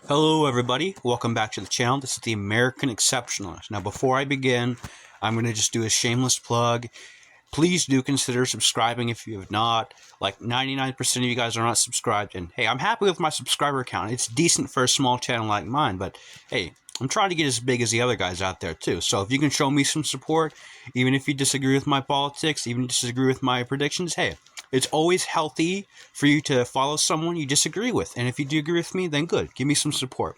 Hello everybody, welcome back to the channel. This is the American Exceptionalist. Now before I begin, I'm going to just do a shameless plug. Please do consider subscribing if you have not. Like 99% of you guys are not subscribed, and hey, I'm happy with my subscriber count. It's decent for a small channel like mine, but hey, I'm trying to get as big as the other guys out there too. So if you can show me some support, even if you disagree with my politics, even disagree with my predictions, hey, it's always healthy for you to follow someone you disagree with. And if you do agree with me, then good. Give me some support.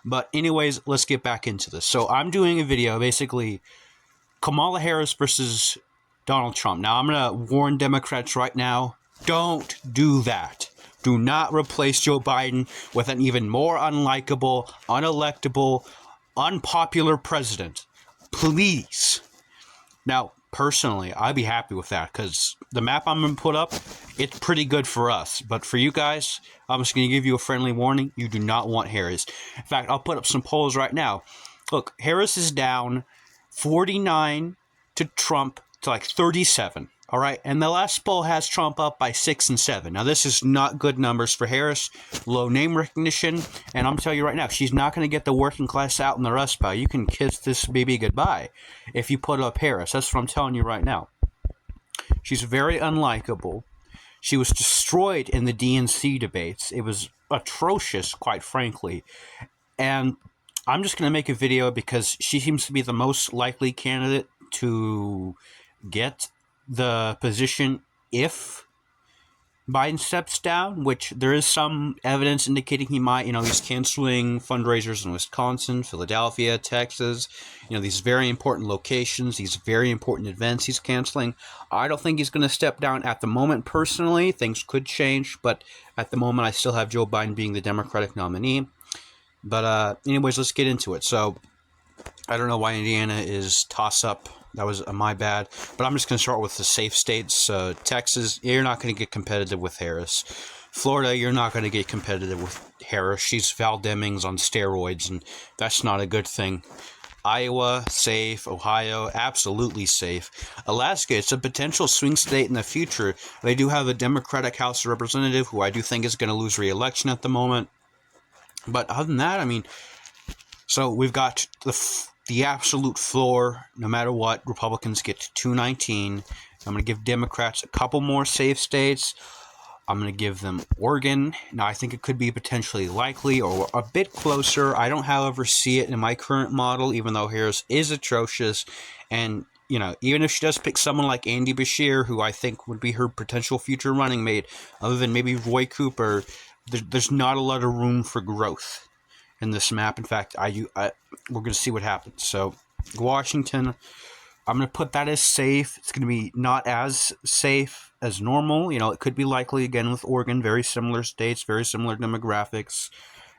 But anyways, let's get back into this. So I'm doing a video, basically, Kamala Harris versus Donald Trump. Now, I'm going to warn Democrats right now, don't do that. Do not replace Joe Biden with an even more unlikable, unelectable, unpopular president. Please. Now, personally, I'd be happy with that because the map I'm going to put up, it's pretty good for us. But for you guys, I'm just going to give you a friendly warning. You do not want Harris. In fact, I'll put up some polls right now. Look, Harris is down 49 to Trump to like 37. All right. And the last poll has Trump up by 6 and 7. Now, this is not good numbers for Harris. Low name recognition. And I'm telling you right now, she's not going to get the working class out in the Rust Belt. You can kiss this baby goodbye if you put up Harris. That's what I'm telling you right now. She's very unlikable. She was destroyed in the DNC debates. It was atrocious, quite frankly. And I'm just going to make a video because she seems to be the most likely candidate to get the position if Biden steps down, which there is some evidence indicating he might. He's canceling fundraisers in Wisconsin, Philadelphia, Texas, these very important locations, these very important events he's canceling. I don't think he's going to step down at the moment personally. Things could change, but at the moment I still have Joe Biden being the Democratic nominee. But anyways, let's get into it. So I don't know why Indiana is toss-up. That was my bad. But I'm just going to start with the safe states. Texas, you're not going to get competitive with Harris. Florida, you're not going to get competitive with Harris. She's Val Demings on steroids, and that's not a good thing. Iowa, safe. Ohio, absolutely safe. Alaska, it's a potential swing state in the future. They do have a Democratic House of Representative who I do think is going to lose re-election at the moment. But other than that, so we've got the absolute floor. No matter what, Republicans get to 219. I'm going to give Democrats a couple more safe states. I'm going to give them Oregon. Now, I think it could be potentially likely or a bit closer. I don't, however, see it in my current model, even though Harris is atrocious. And, even if she does pick someone like Andy Beshear, who I think would be her potential future running mate, other than maybe Roy Cooper, there's not a lot of room for growth in this map. In fact, we're going to see what happens. So, Washington, I'm going to put that as safe. It's going to be not as safe as normal. It could be likely again with Oregon. Very similar states, very similar demographics,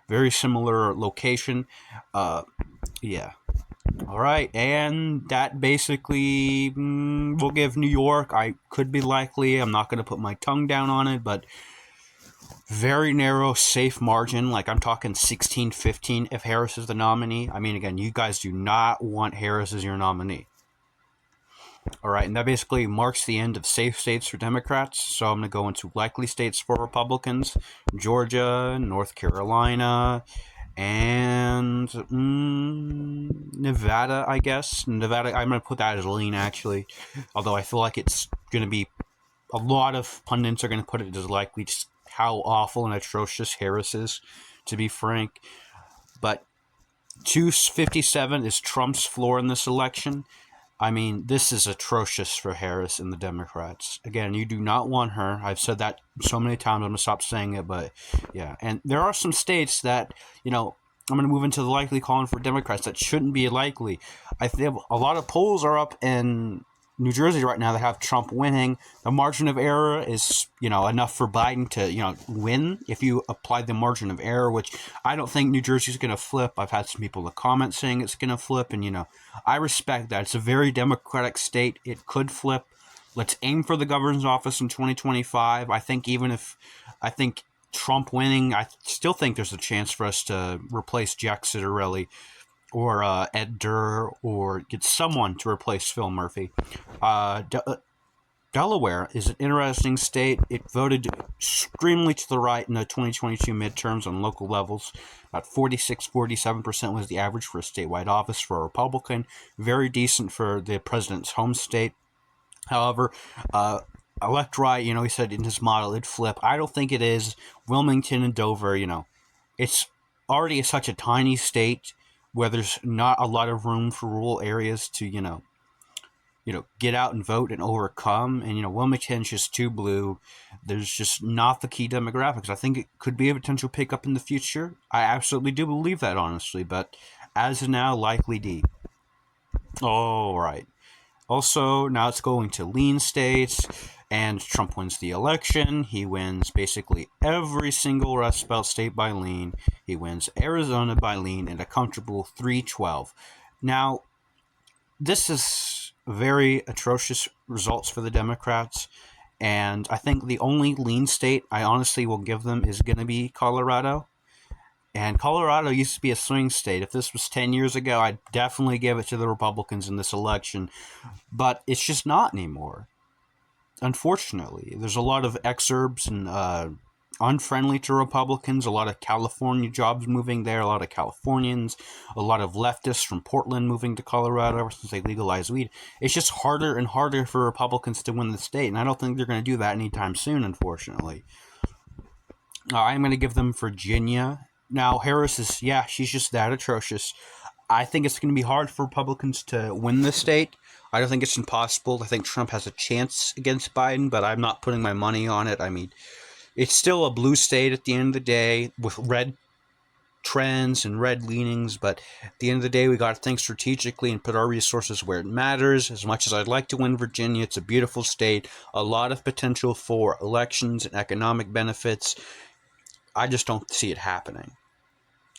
very similar location. Yeah. All right, and that basically will give New York. I could be likely. I'm not going to put my tongue down on it, but very narrow, safe margin. Like I'm talking 16-15 if Harris is the nominee. Again, you guys do not want Harris as your nominee. All right, and that basically marks the end of safe states for Democrats. So I'm going to go into likely states for Republicans. Georgia, North Carolina, and Nevada, I guess. Nevada, I'm going to put that as lean, actually. Although I feel like it's going to be, a lot of pundits are going to put it as likely, just how awful and atrocious Harris is, to be frank. But 257 is Trump's floor in this election. This is atrocious for Harris and the Democrats. Again, you do not want her. I've said that so many times, I'm going to stop saying it, but yeah. And there are some states that, I'm going to move into the likely column for Democrats that shouldn't be likely. I think a lot of polls are up in New Jersey right now that have Trump winning. The margin of error is, enough for Biden to, win if you apply the margin of error, which I don't think New Jersey's going to flip. I've had some people in the comments saying it's going to flip, and, I respect that. It's a very Democratic state. It could flip. Let's aim for the governor's office in 2025. I think Trump winning, I still think there's a chance for us to replace Jack Ciattarelli or Ed Durr, or get someone to replace Phil Murphy. Delaware is an interesting state. It voted extremely to the right in the 2022 midterms on local levels. About 46-47% was the average for a statewide office for a Republican. Very decent for the president's home state. However, elect right, he said in his model it'd flip. I don't think it is. Wilmington and Dover, it's already such a tiny state where there's not a lot of room for rural areas to, get out and vote and overcome. And, Wilmington's just too blue. There's just not the key demographics. I think it could be a potential pickup in the future. I absolutely do believe that, honestly. But as of now, likely D. All right. Also, now it's going to lean states, and Trump wins the election. He wins basically every single Rust Belt state by lean. He wins Arizona by lean in a comfortable 312. Now, this is very atrocious results for the Democrats, and I think the only lean state I honestly will give them is going to be Colorado. And Colorado used to be a swing state. If this was 10 years ago, I'd definitely give it to the Republicans in this election. But it's just not anymore. Unfortunately, there's a lot of exurbs and unfriendly to Republicans, a lot of California jobs moving there, a lot of Californians, a lot of leftists from Portland moving to Colorado ever since they legalized weed. It's just harder and harder for Republicans to win the state, and I don't think they're going to do that anytime soon, unfortunately. I'm going to give them Virginia. Now, Harris is, she's just that atrocious. I think it's going to be hard for Republicans to win the state. I don't think it's impossible. I think Trump has a chance against Biden, but I'm not putting my money on it. I mean, it's still a blue state at the end of the day with red trends and red leanings, but at the end of the day, we got to think strategically and put our resources where it matters. As much as I'd like to win Virginia, it's a beautiful state, a lot of potential for elections and economic benefits. I just don't see it happening.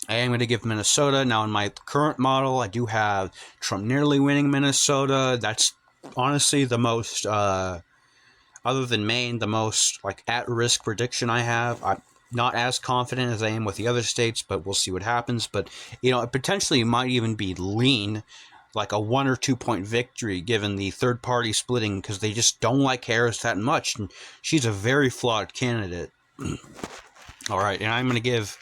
I am going to give Minnesota. Now, in my current model, I do have Trump nearly winning Minnesota. That's honestly the most, other than Maine, the most at-risk prediction I have. I'm not as confident as I am with the other states, but we'll see what happens. But, it potentially might even be lean, like a 1 or 2 point victory given the third party splitting because they just don't like Harris that much. And she's a very flawed candidate. All right, and I'm going to give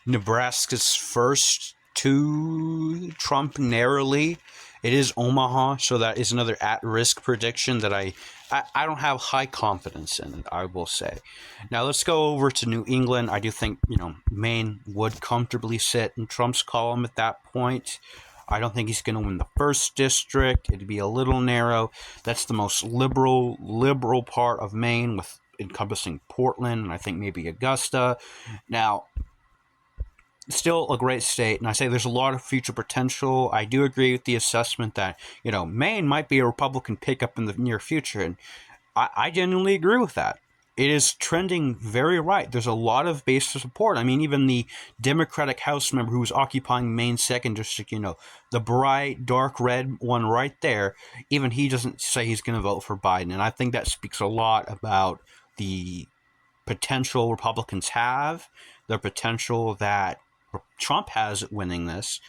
Nebraska's first to Trump narrowly. It is Omaha, so that is another at-risk prediction that I don't have high confidence in it, I will say. Now let's go over to New England. I do think, Maine would comfortably sit in Trump's column at that point. I don't think he's going to win the first district. It'd be a little narrow. That's the most liberal part of Maine, with encompassing Portland and I think maybe Augusta. Now, still a great state, and I say there's a lot of future potential. I do agree with the assessment that, Maine might be a Republican pickup in the near future, and I genuinely agree with that. It is trending very right. There's a lot of base for support. I mean, even the Democratic House member who's occupying Maine's 2nd District, the bright, dark red one right there, even he doesn't say he's going to vote for Biden, and I think that speaks a lot about the potential Republicans have, the potential that Trump has at winning this,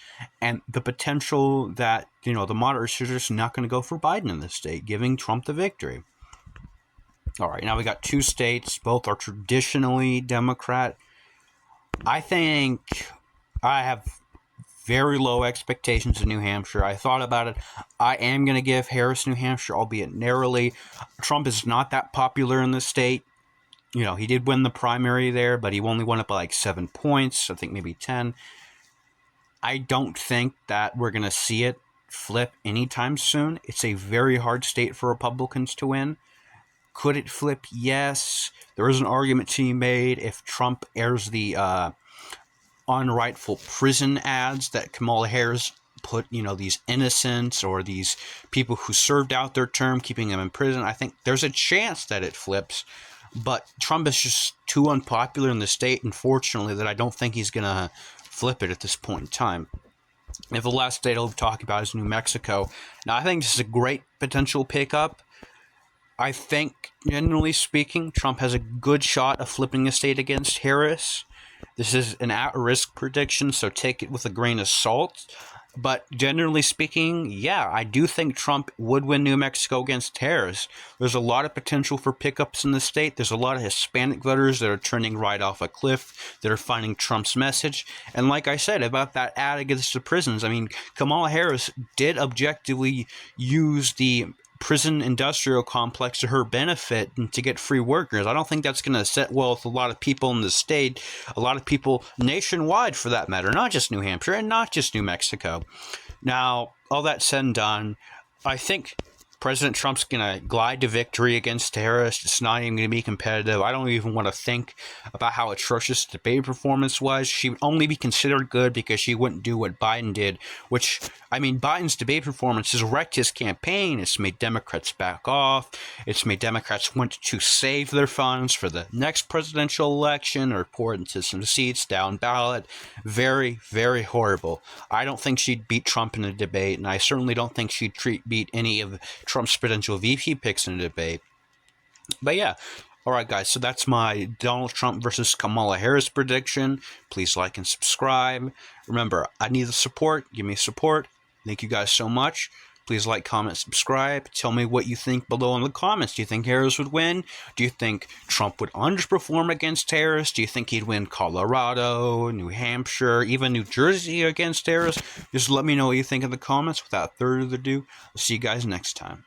and the potential that, the moderates are just not going to go for Biden in this state, giving Trump the victory. All right, now we got 2 states. Both are traditionally Democrat. I think I have very low expectations in New Hampshire. I thought about it. I am going to give Harris New Hampshire, albeit narrowly. Trump is not that popular in the state. He did win the primary there, but he only won it by 7 points, I think maybe 10. I don't think that we're going to see it flip anytime soon. It's a very hard state for Republicans to win. Could it flip? Yes. There is an argument to be made if Trump airs the unrightful prison ads that Kamala Harris put, these innocents or these people who served out their term, keeping them in prison. I think there's a chance that it flips. But Trump is just too unpopular in the state, unfortunately, that I don't think he's going to flip it at this point in time. If the last state I'll be talking about is New Mexico. Now, I think this is a great potential pickup. I think, generally speaking, Trump has a good shot of flipping the state against Harris. This is an at-risk prediction, so take it with a grain of salt. But generally speaking, yeah, I do think Trump would win New Mexico against Harris. There's a lot of potential for pickups in the state. There's a lot of Hispanic voters that are turning right off a cliff, that are finding Trump's message. And like I said about that ad against the prisons, I mean, Kamala Harris did objectively use the prison industrial complex to her benefit and to get free workers. I don't think that's going to sit well with a lot of people in the state, a lot of people nationwide for that matter, not just New Hampshire and not just New Mexico. Now, all that said and done, I think President Trump's going to glide to victory against Harris. It's not even going to be competitive. I don't even want to think about how atrocious the debate performance was. She would only be considered good because she wouldn't do what Biden did, which, I mean, Biden's debate performance has wrecked his campaign. It's made Democrats back off. It's made Democrats want to save their funds for the next presidential election or pour into some seats down ballot. Very, very horrible. I don't think she'd beat Trump in a debate, and I certainly don't think she'd beat any of Trump's potential VP picks in a debate. But yeah, all right, guys, so that's my Donald Trump versus Kamala Harris prediction. Please like and subscribe. Remember, I need the support. Give me support. Thank you guys so much. Please like, comment, subscribe. Tell me what you think below in the comments. Do you think Harris would win? Do you think Trump would underperform against Harris? Do you think he'd win Colorado, New Hampshire, even New Jersey against Harris? Just let me know what you think in the comments. Without further ado, I'll see you guys next time.